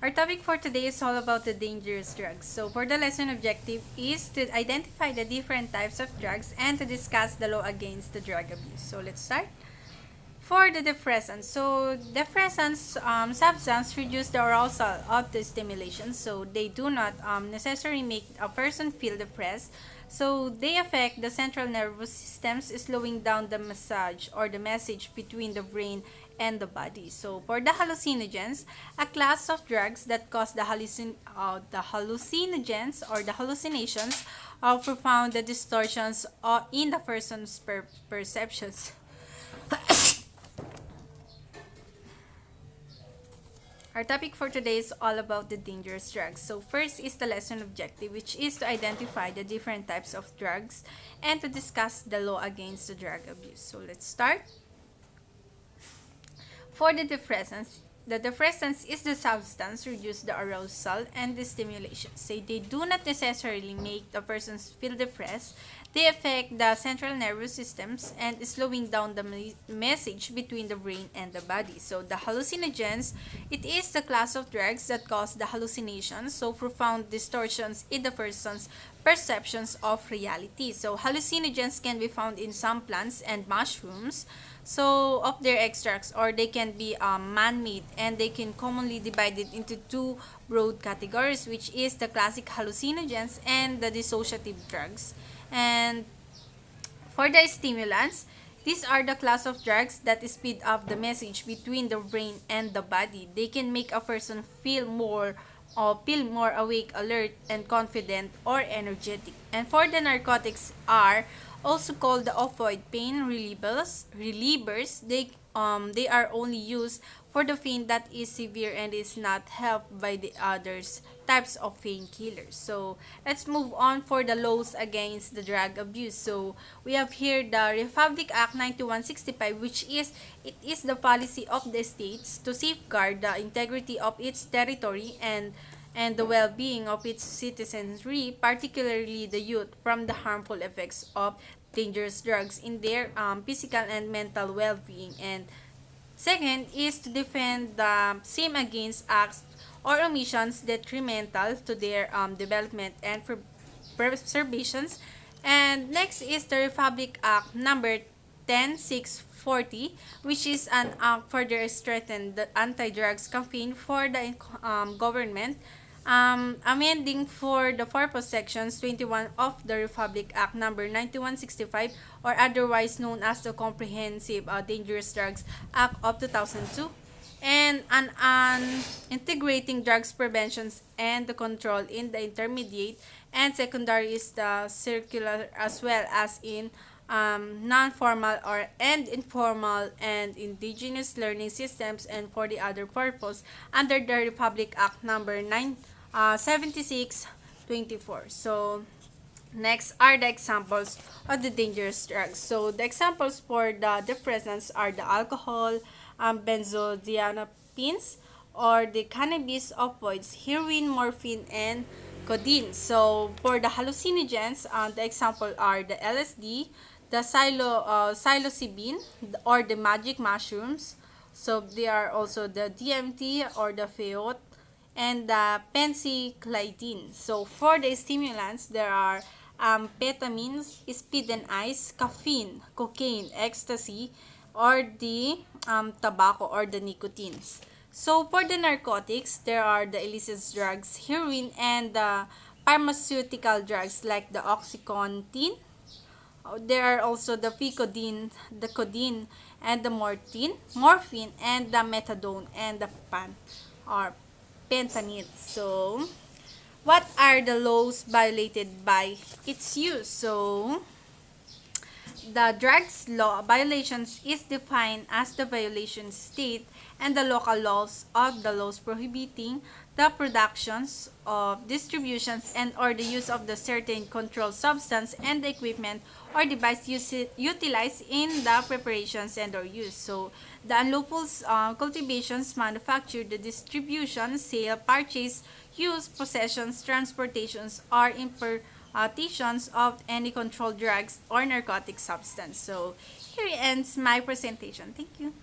Our topic for today is all about the dangerous drugs. So, for the lesson objective is to identify the different types of drugs and to discuss the law against the drug abuse. So, let's start. For the depressants, so depressants substance reduce the arousal of the stimulation, so they do not necessarily make a person feel depressed. So they affect the central nervous systems, slowing down the massage or the message between the brain and the body. So for the hallucinogens, a class of drugs that cause the hallucinogens or the hallucinations of profound the distortions in the person's perceptions. Our topic for today is all about the dangerous drugs. So first is the lesson objective, which is to identify the different types of drugs and to discuss the law against the drug abuse. So let's start. For the depressants is the substance reduce the arousal and the stimulation. So they do not necessarily make the persons feel depressed. They affect the central nervous systems and slowing down the message between the brain and the body. So the hallucinogens, it is the class of drugs that cause the hallucinations, so profound distortions in the person's perceptions of reality. So hallucinogens can be found in some plants and mushrooms, so of their extracts, or they can be man-made, and they can commonly divided into two broad categories, which is the classic hallucinogens and the dissociative drugs. And for the stimulants, these are the class of drugs that speed up the message between the brain and the body. They can make a person feel more awake, alert, and confident or energetic. And for the narcotics are also called the opioid pain relievers. They are only used for the pain that is severe and is not helped by the others types of painkillers. So let's move on for the laws against the drug abuse. So we have here the Republic Act 9165, which is it is the policy of the states to safeguard the integrity of its territory and the well-being of its citizenry, particularly the youth, from the harmful effects of dangerous drugs in their physical and mental well-being. And second is to defend the same against acts or omissions detrimental to their development and preservations. And next is the Republic Act number 10640, which is an act further strengthen the anti-drugs campaign for the government, amending for the purpose sections 21 of the Republic Act number 9165, or otherwise known as the Comprehensive Dangerous Drugs Act of 2002, and an integrating drugs preventions and the control in the intermediate and secondary is the circular, as well as in non-formal or and informal and indigenous learning systems, and for the other purpose under the Republic Act number 7624. So next are the examples of the dangerous drugs. So the examples for the depressants are the alcohol, benzodiazepines, or the cannabis, opioids, heroin, morphine, and codeine. So for the hallucinogens, the example are the LSD, the psilocybin, or the magic mushrooms. So they are also the DMT or the peyote and the pencyclidine. So for the stimulants, there are amphetamines, speed and ice, caffeine, cocaine, ecstasy, or the tobacco or the nicotines. So for the narcotics, there are the illicit drugs, heroin, and the pharmaceutical drugs like the oxycontin. There are also the picodine, the codeine, and the morphine, and the methadone, and the or fentanyl. So, what are the laws violated by its use? So, the drugs law violations is defined as the violation state and the local laws of the laws prohibiting the productions of distributions and or the use of the certain controlled substance and the equipment or device utilized in the preparations and or use. So the unlawful cultivations, manufacture, the distribution, sale, purchase, use, possessions, transportations, or importations of any controlled drugs or narcotic substance. So here ends my presentation. Thank you.